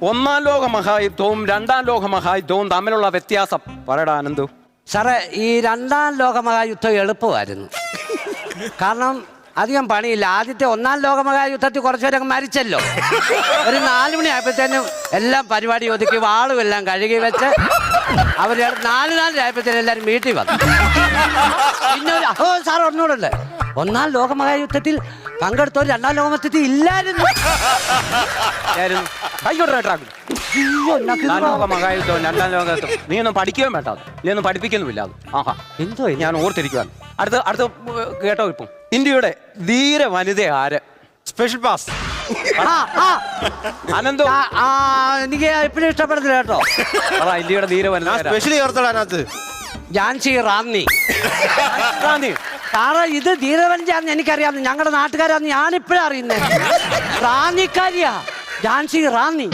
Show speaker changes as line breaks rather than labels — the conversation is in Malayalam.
ഒന്നാം ലോക മഹായുദ്ധവും രണ്ടാം ലോക മഹായുദ്ധവും തമ്മിലുള്ള വ്യത്യാസം പറയടാ ആനന്ദു.
സാറേ, ഈ രണ്ടാം ലോകമഹായുദ്ധം എളുപ്പമായിരുന്നു. കാരണം അധികം പണിയില്ല. ആദ്യത്തെ ഒന്നാം ലോകമഹായുദ്ധത്തിൽ കുറച്ചുപേരൊക്കെ മരിച്ചല്ലോ. ഒരു 4 മണിയായപ്പോഴത്തേനും എല്ലാം പരിപാടി ഒതുക്കി വാളും എല്ലാം കഴുകി വെച്ച് അവർ 4 ആയപ്പോഴത്തേനും എല്ലാവരും വീട്ടിൽ വന്നു. പിന്നെ സാർ ഒന്നുകൂടെ, ഒന്നാം ലോകമഹായുദ്ധത്തിൽ പങ്കെടുത്തവർ രണ്ടാം ലോകമഹായുദ്ധത്തിൽ ഇല്ലായിരുന്നു.
മഹായുദ്ധവും രണ്ടാം ലോകത്തും നീ ഒന്നും പഠിക്കുകയും വേണ്ട, നീ ഒന്നും പഠിപ്പിക്കുന്നുമില്ല. ആഹാ, എന്തോ ഞാൻ ഓർത്തിരിക്കുകയാണ്. അടുത്ത കേട്ടോ. ഇപ്പം ഇന്ത്യയുടെ ധീര വനിത ആര്?
Special pass.
അനന്തോ?
എനിക്ക് എപ്പോഴും ഇഷ്ടപ്പെടുന്നില്ല കേട്ടോ.
ഇന്ത്യയുടെ ധീര വനിത
സ്പെഷ്യലി ഓർത്തോളാം അതിനകത്ത്.
ഝാൻസി റാന്നി. സാറേ, ഇത് ധീരവനിതയാണെന്ന് എനിക്കറിയാം. ഞങ്ങളുടെ നാട്ടുകാരാന്ന് ഞാനിപ്പോഴാണ് അറിയുന്നത്. റാന്നിക്കാരിയാ ഝാൻസി റാന്നി.